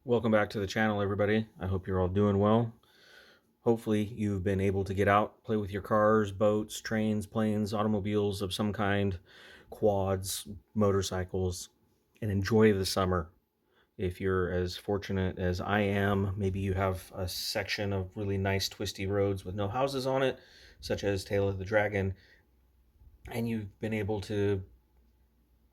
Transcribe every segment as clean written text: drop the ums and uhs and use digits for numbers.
Welcome back to the channel, everybody. I hope you're all doing well. Hopefully you've been able to get out, play with your cars, boats, trains, planes, automobiles of some kind, quads, motorcycles, and enjoy the summer. If you're as fortunate as I am, maybe you have a section of really nice twisty roads with no houses on it, such as Tail of the Dragon, and you've been able to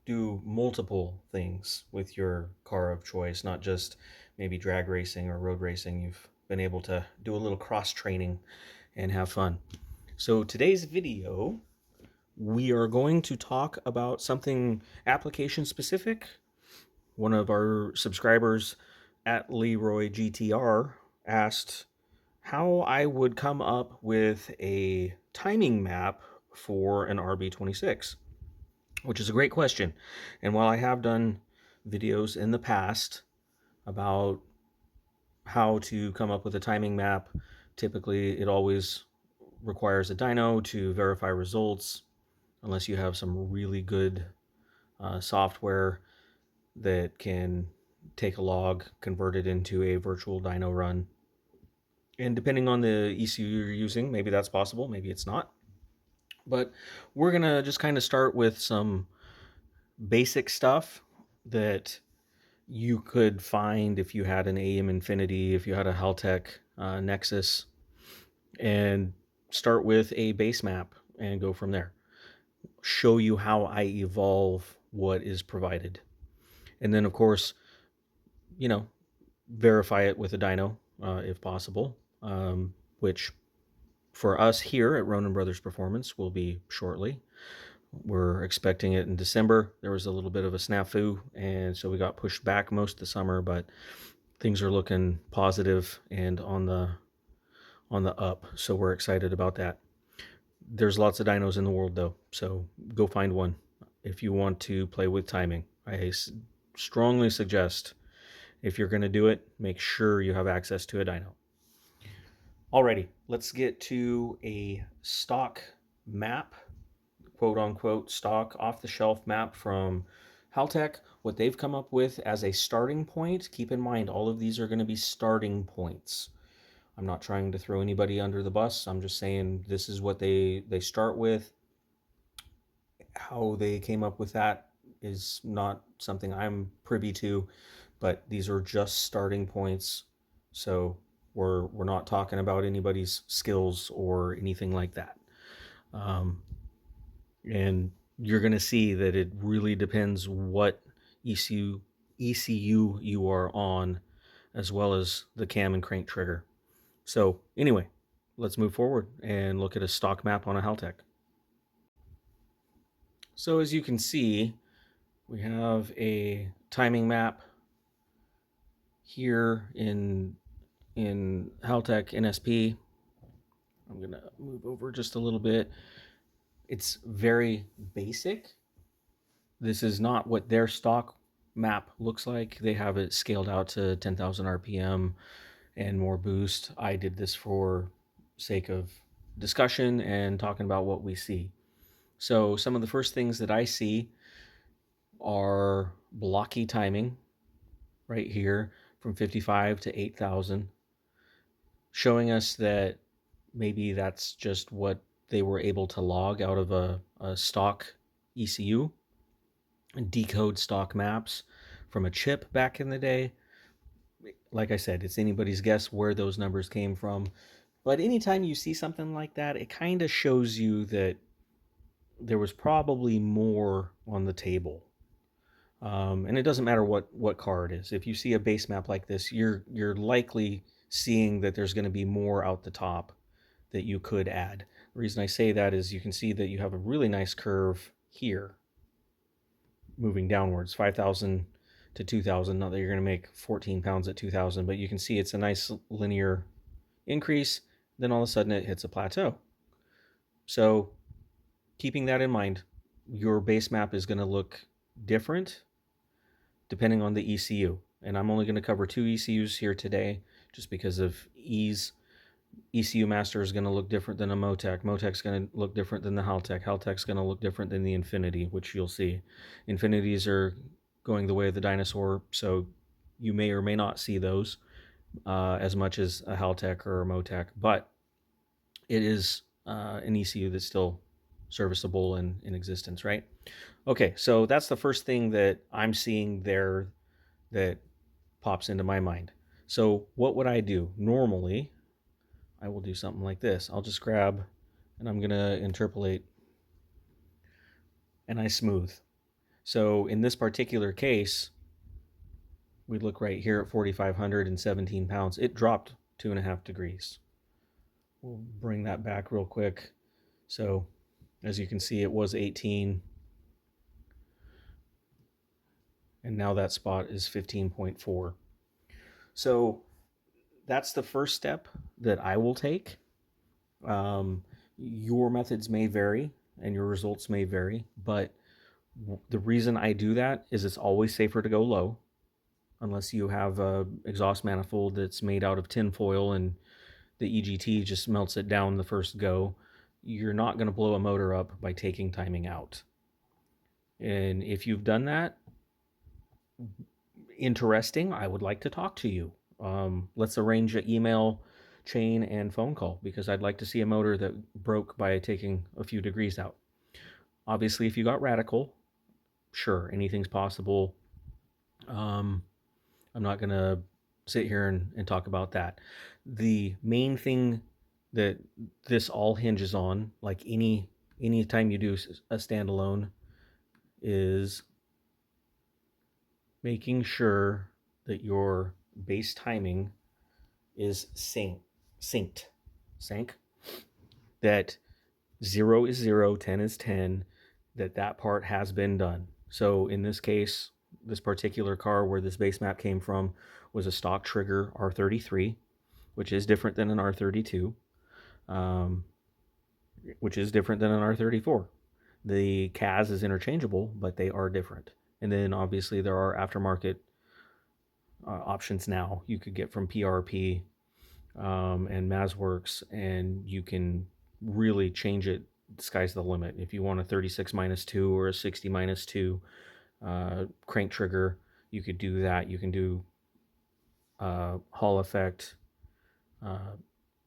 do multiple things with your car of choice, not just maybe drag racing or road racing. You've been able to do a little cross training and have fun. So today's video, we are going to talk about something application specific. One of our subscribers at Leroy GTR asked how I would come up with a timing map for an RB26, which is a great question. And while I have done videos in the past about how to come up with a timing map, typically it always requires a dyno to verify results, unless you have some really good software that can take a log, convert it into a virtual dyno run. And depending on the ECU you're using, maybe that's possible, maybe it's not. But we're going to just kind of start with some basic stuff that you could find if you had an AM Infinity, if you had a Haltech Nexus, and start with a base map and go from there. Show you how I evolve what is provided. And then, of course, verify it with a dyno if possible, which for us here at Ronin Brothers Performance will be shortly. We're expecting it in December. There was a little bit of a snafu, and so we got pushed back most of the summer, but things are looking positive and on the up, so we're excited about that. There's lots of dynos in the world, though, so go find one if you want to play with timing. I strongly suggest, if you're going to do it, make sure you have access to a dyno. Alrighty, let's get to a stock map, quote unquote stock off-the-shelf map from Haltech, what they've come up with as a starting point. Keep in mind, all of these are going to be starting points. I'm not trying to throw anybody under the bus. I'm just saying this is what they start with. How they came up with that is not something I'm privy to, but these are just starting points. So we're not talking about anybody's skills or anything like that. And you're going to see that it really depends what ECU you are on, as well as the cam and crank trigger. So anyway, let's move forward and look at a stock map on a Haltech. So as you can see, we have a timing map here in Haltech NSP. I'm going to move over just a little bit. It's very basic. This is not what their stock map looks like. They have it scaled out to 10,000 RPM and more boost. I did this for sake of discussion and talking about what we see. So some of the first things that I see are blocky timing right here from 55 to 8,000, showing us that maybe that's just what they were able to log out of a stock ECU and decode stock maps from a chip back in the day. Like I said, it's anybody's guess where those numbers came from. But anytime you see something like that, it kind of shows you that there was probably more on the table. And it doesn't matter what car it is. If you see a base map like this, you're likely seeing that there's going to be more out the top that you could add. The reason I say that is you can see that you have a really nice curve here moving downwards, 5,000 to 2,000. Not that you're going to make 14 pounds at 2,000, but you can see it's a nice linear increase. Then all of a sudden it hits a plateau. So keeping that in mind, your base map is going to look different depending on the ECU. And I'm only going to cover 2 ECUs here today just because of ease. ECU Master is going to look different than a Motec. Motec's going to look different than the Haltech. Haltech's going to look different than the Infinity, which you'll see. Infinities are going the way of the dinosaur, so you may or may not see those as much as a Haltech or a Motec, but it is an ECU that's still serviceable and in existence, right? Okay, so that's the first thing that I'm seeing there that pops into my mind. So what would I do? Normally, I will do something like this. I'll just grab, and I'm going to interpolate, and I smooth. So in this particular case, we look right here at 4,517 pounds. It dropped 2.5 degrees. We'll bring that back real quick. So as you can see, it was 18. And now that spot is 15.4. So that's the first step that I will take. Your methods may vary and your results may vary, but the reason I do that is it's always safer to go low, unless you have a exhaust manifold that's made out of tin foil and the EGT just melts it down the first go. You're not going to blow a motor up by taking timing out. And if you've done that, interesting, I would like to talk to you. Let's arrange an email chain and phone call, because I'd like to see a motor that broke by taking a few degrees out. Obviously, if you got radical, sure, anything's possible. I'm not going to sit here and talk about that. The main thing that this all hinges on, like any time you do a standalone, is making sure that your base timing is synced. That 0 is 0, 10 is 10, that part has been done. So in this case, this particular car where this base map came from was a stock trigger R33, which is different than an R32, which is different than an R34. The CAS is interchangeable, but they are different. And then obviously there are aftermarket options now you could get from PRP and MazWorks, and you can really change it. The sky's the limit. If you want a 36 -2 or a 60 -2 crank trigger, you could do that. You can do Hall effect,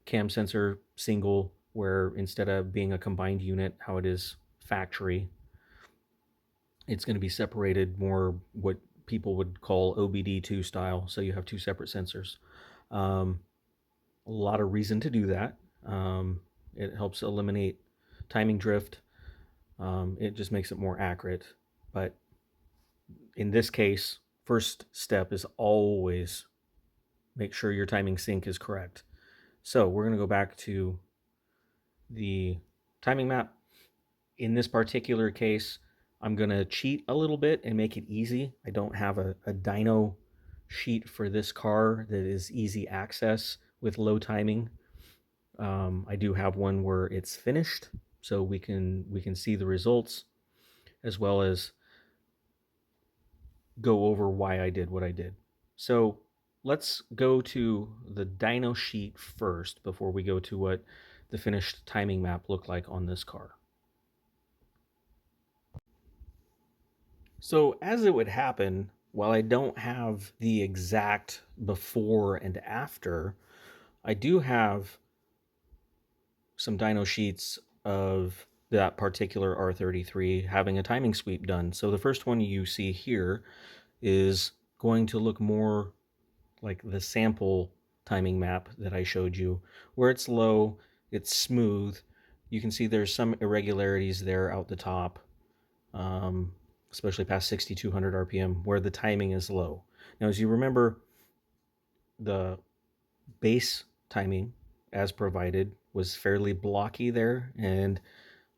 cam sensor single, where instead of being a combined unit, how it is factory, it's going to be separated more what people would call OBD2 style. So you have two separate sensors. A lot of reason to do that. It helps eliminate timing drift. It just makes it more accurate. But in this case, first step is always make sure your timing sync is correct. So we're going to go back to the timing map. In this particular case, I'm going to cheat a little bit and make it easy. I don't have a dyno sheet for this car that is easy access with low timing. I do have one where it's finished, so we can see the results, as well as go over why I did what I did. So let's go to the dyno sheet first before we go to what the finished timing map looked like on this car. So as it would happen, while I don't have the exact before and after, I do have some dyno sheets of that particular R33 having a timing sweep done. So the first one you see here is going to look more like the sample timing map that I showed you, where it's low, it's smooth. You can see there's some irregularities there out the top, especially past 6,200 RPM, where the timing is low. Now, as you remember, the base timing as provided was fairly blocky there, and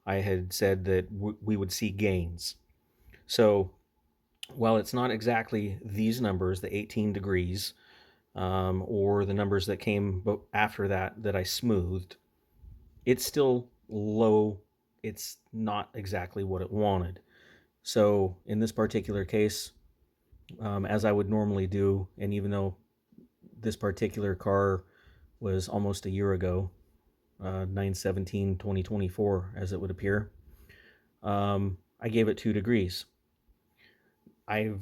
I had said that we would see gains. So while it's not exactly these numbers, the 18 degrees, or the numbers that came after that I smoothed, it's still low. It's not exactly what it wanted. So in this particular case, as I would normally do, and even though this particular car was almost a year ago, 9/17/2024, as it would appear, I gave it 2 degrees. I've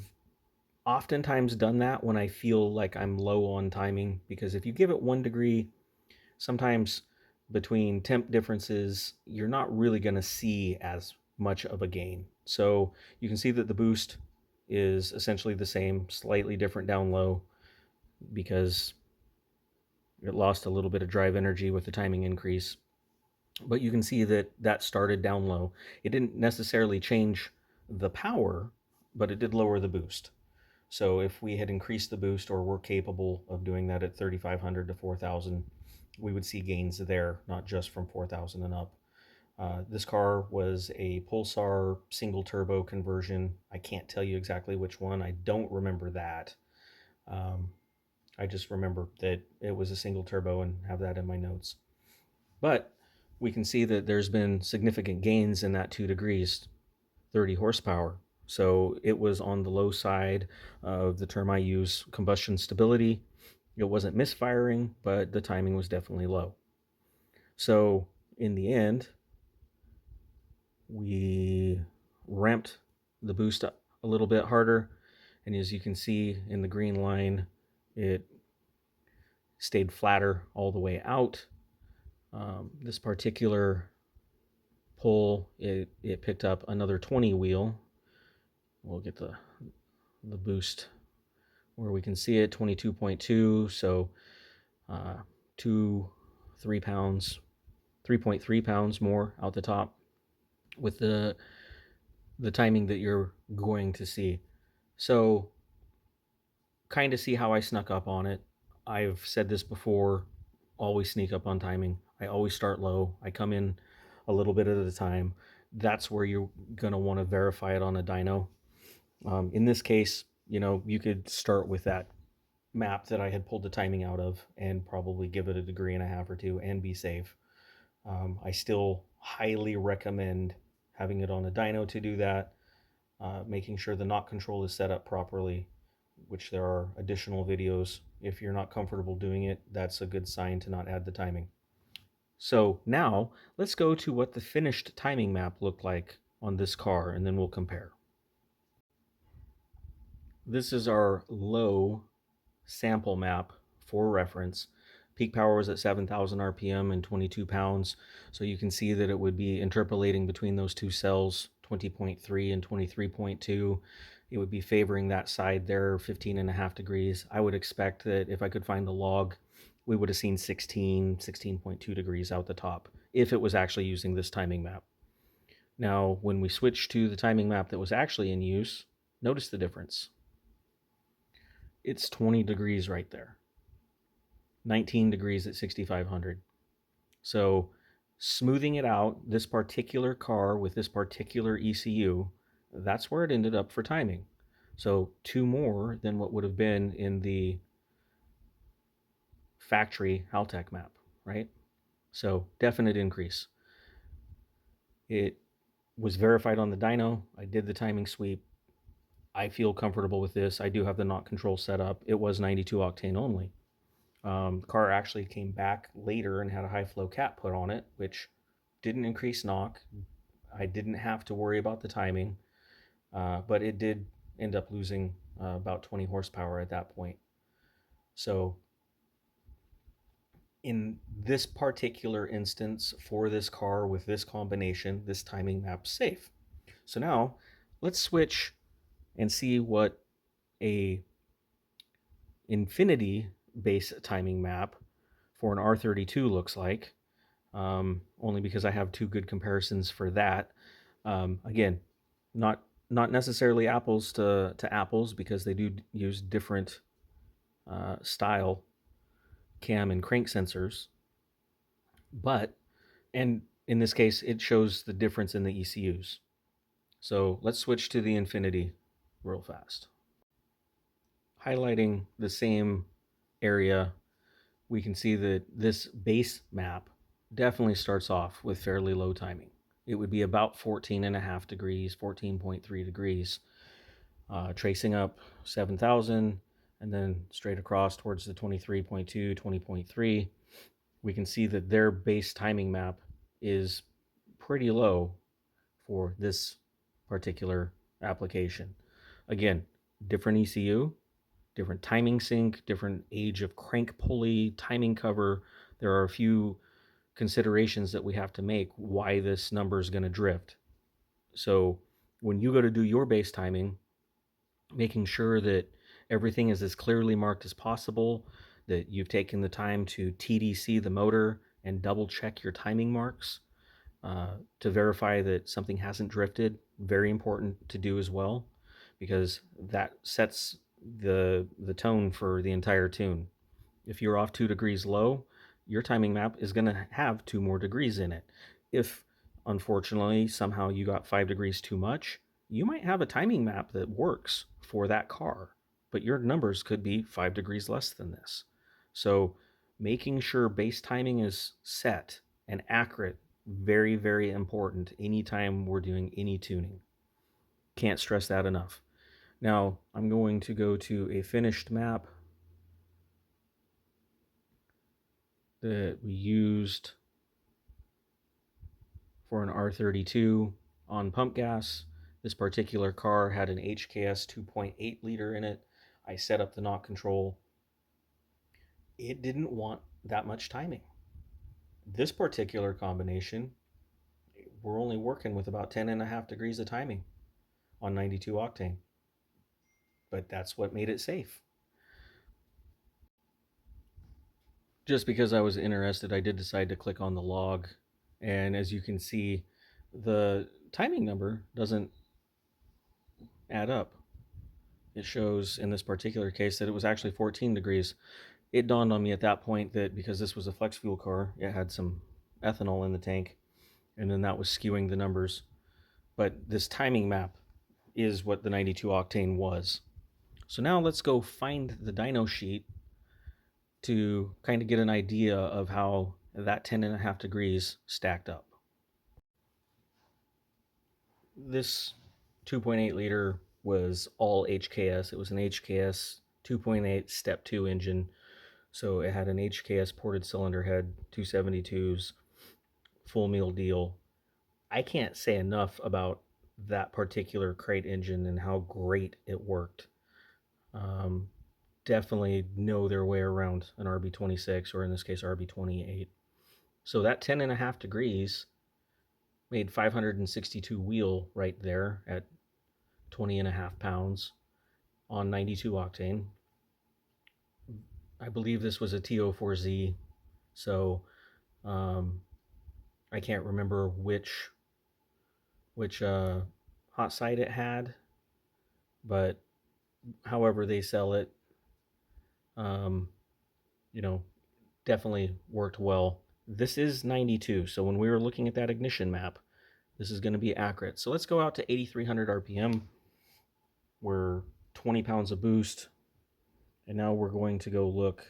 oftentimes done that when I feel like I'm low on timing, because if you give it 1 degree, sometimes between temp differences, you're not really going to see as much of a gain. So you can see that the boost is essentially the same, slightly different down low, because it lost a little bit of drive energy with the timing increase. But you can see that that started down low. It didn't necessarily change the power, but it did lower the boost. So if we had increased the boost, or were capable of doing that at 3,500 to 4,000, we would see gains there, not just from 4,000 and up. This car was a Pulsar single turbo conversion. I can't tell you exactly which one. I don't remember that. I just remember that it was a single turbo and have that in my notes. But we can see that there's been significant gains in that 2 degrees, 30 horsepower. So it was on the low side of the term I use, combustion stability. It wasn't misfiring, but the timing was definitely low. So in the end, we ramped the boost up a little bit harder. And as you can see in the green line, it stayed flatter all the way out. This particular pull, it picked up another 20 wheel. We'll get the boost where we can see it, 22.2. So 3 pounds, 3.3 pounds more out the top with the timing that you're going to see. So kind of see how I snuck up on it. I've said this before, always sneak up on timing. I always start low. I come in a little bit at a time. That's where you're going to want to verify it on a dyno. In this case, you could start with that map that I had pulled the timing out of and probably give it a degree and a half or two and be safe. I still highly recommend having it on a dyno to do that, making sure the knock control is set up properly, which there are additional videos. If you're not comfortable doing it, that's a good sign to not add the timing. So now let's go to what the finished timing map looked like on this car, and then we'll compare. This is our low sample map for reference. Peak power was at 7,000 RPM and 22 pounds. So you can see that it would be interpolating between those two cells, 20.3 and 23.2. It would be favoring that side there, 15.5 degrees. I would expect that if I could find the log, we would have seen 16.2 degrees out the top if it was actually using this timing map. Now, when we switch to the timing map that was actually in use, notice the difference. It's 20 degrees right there. 19 degrees at 6,500. So smoothing it out, this particular car with this particular ECU, that's where it ended up for timing. So 2 more than what would have been in the factory Haltech map, right? So definite increase. It was verified on the dyno. I did the timing sweep. I feel comfortable with this. I do have the knock control set up. It was 92 octane only. The car actually came back later and had a high flow cap put on it, which didn't increase knock. I didn't have to worry about the timing, but it did end up losing about 20 horsepower at that point. So in this particular instance for this car with this combination, this timing map's safe. So now let's switch and see what a infinity base timing map for an R32 looks like, only because I have 2 good comparisons for that. Again, not necessarily apples to apples, because they do use different style cam and crank sensors, and in this case it shows the difference in the ECUs. So let's switch to the Infinity real fast. Highlighting the same area, we can see that this base map definitely starts off with fairly low timing. It would be about 14.5 degrees, 14.3 degrees, tracing up 7,000 and then straight across towards the 23.2, 20.3. We can see that their base timing map is pretty low for this particular application. Again, different ECU, different timing sync, different age of crank pulley, timing cover. There are a few considerations that we have to make why this number is going to drift. So when you go to do your base timing, making sure that everything is as clearly marked as possible, that you've taken the time to TDC the motor and double check your timing marks to verify that something hasn't drifted. Very important to do as well, because that sets the tone for the entire tune. If you're off 2 degrees low, your timing map is going to have 2 more degrees in it. If unfortunately somehow you got 5 degrees too much, you might have a timing map that works for that car, but your numbers could be 5 degrees less than this. So making sure base timing is set and accurate, very, very important anytime we're doing any tuning. Can't stress that enough. Now I'm going to go to a finished map that we used for an R32 on pump gas. This particular car had an HKS 2.8 liter in it. I set up the knock control. It didn't want that much timing. This particular combination, we're only working with about 10.5 degrees of timing on 92 octane, but that's what made it safe. Just because I was interested, I did decide to click on the log, and as you can see, the timing number doesn't add up. It shows in this particular case that it was actually 14 degrees. It dawned on me at that point that because this was a flex fuel car, it had some ethanol in the tank, and then that was skewing the numbers. But this timing map is what the 92 octane was. So now let's go find the dyno sheet to kind of get an idea of how that 10.5 degrees stacked up. This 2.8 liter was all HKS. It was an HKS 2.8 step 2 engine. So it had an HKS ported cylinder head, 272s, full meal deal. I can't say enough about that particular crate engine and how great it worked. Definitely know their way around an RB26, or in this case RB28. So that 10.5 degrees made 562 wheel right there at 20.5 pounds on 92 octane. I believe this was a TO4Z, so I can't remember which hot side it had, but however they sell it, definitely worked well. This is 92, so when we were looking at that ignition map, this is going to be accurate. So let's go out to 8,300 RPM. We're 20 pounds of boost, and now we're going to go look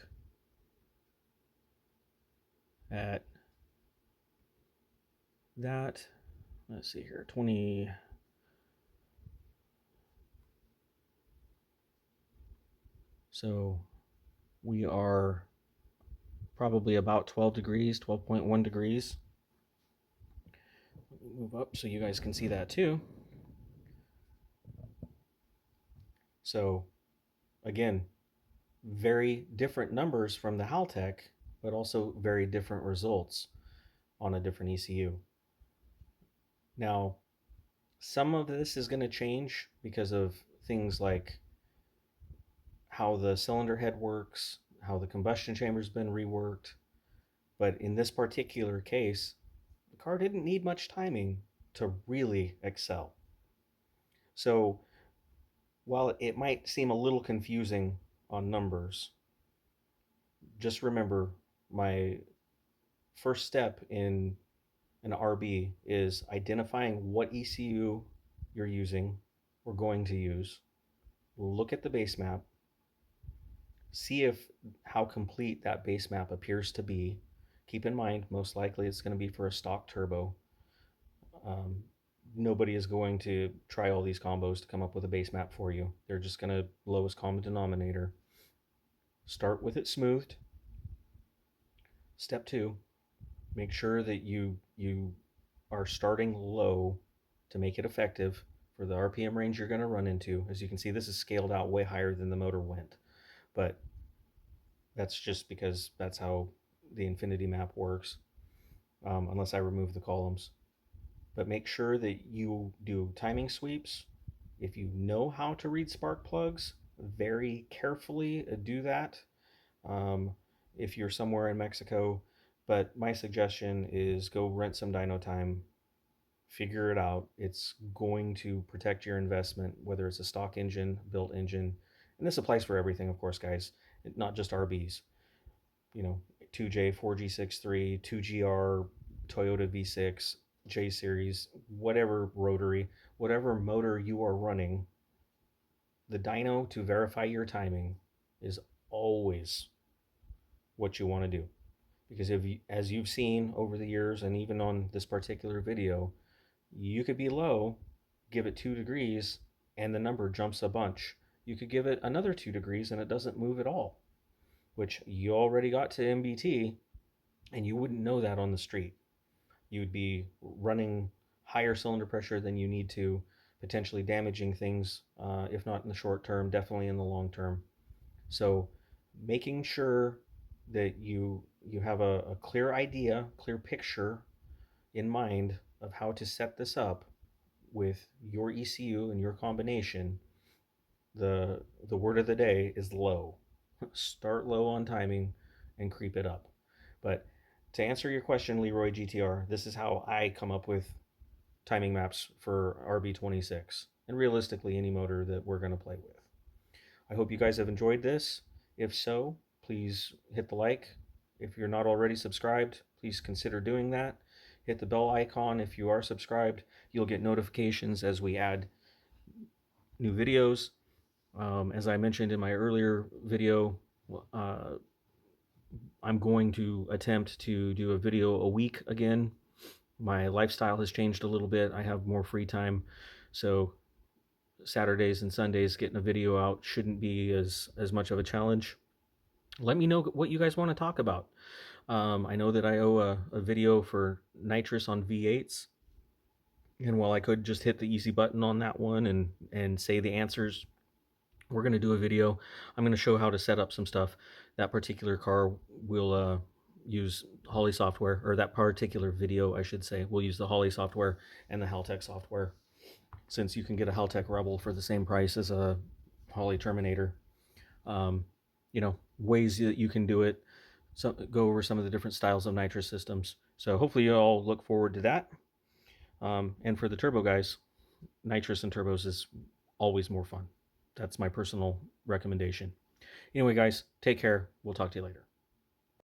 at that. Let's see here, 20. So we are probably about 12 degrees, 12.1 degrees. Let me move up so you guys can see that too. So again, very different numbers from the Haltech, but also very different results on a different ECU. Now, some of this is going to change because of things like how the cylinder head works, how the combustion chamber's been reworked. But in this particular case, the car didn't need much timing to really excel. So while it might seem a little confusing on numbers, just remember my first step in an RB is identifying what ECU you're using or going to use. Look at the base map, see if how complete that base map appears to be. Keep in mind, most likely it's going to be for a stock turbo. Nobody is going to try all these combos to come up with a base map for you. They're just going to lowest common denominator. Start with it smoothed. Step 2, make sure that you are starting low to make it effective. for the RPM range you're going to run into. As you can see, this is scaled out way higher than the motor went, but that's just because that's how the infinity map works, unless I remove the columns. But make sure that you do timing sweeps. If you know how to read spark plugs, very carefully do that. Um, if you're somewhere in Mexico, but my suggestion is go rent some dyno time, figure it out. It's going to protect your investment, whether it's a stock engine, built engine, and this applies for everything, of course, guys, not just RBs. 2J, 4G63, 2GR, Toyota V6, J series, whatever rotary, whatever motor you are running, the dyno to verify your timing is always what you want to do. Because as you've seen over the years, and even on this particular video, you could be low, give it 2 degrees, and the number jumps a bunch. You could give it another 2 degrees and it doesn't move at all, which you already got to MBT, and you wouldn't know that on the street. You would be running higher cylinder pressure than you need to, potentially damaging things, if not in the short term, definitely in the long term. So making sure that you have a clear idea, clear picture in mind of how to set this up with your ECU and your combination. The word of the day is low. Start low on timing and creep it up. But to answer your question, Leroy GTR, this is how I come up with timing maps for RB26 and realistically any motor that we're going to play with. I hope you guys have enjoyed this. If so, please hit the like. If you're not already subscribed, please consider doing that. Hit the bell icon if you are subscribed. You'll get notifications as we add new videos. As I mentioned in my earlier video, I'm going to attempt to do a video a week again. My lifestyle has changed a little bit. I have more free time, so Saturdays and Sundays getting a video out shouldn't be as much of a challenge. Let me know what you guys want to talk about. I know that I owe a video for nitrous on V8s, and while I could just hit the easy button on that one and say the answers, we're going to do a video. I'm going to show how to set up some stuff. That particular car will use Holly software, or that particular video, I should say, will use the Holly software and the Haltech software, since you can get a Haltech Rebel for the same price as a Holly Terminator. Ways that you can do it. So go over some of the different styles of nitrous systems. So hopefully you all look forward to that. And for the turbo guys, nitrous and turbos is always more fun. That's my personal recommendation. Anyway, guys, take care. We'll talk to you later.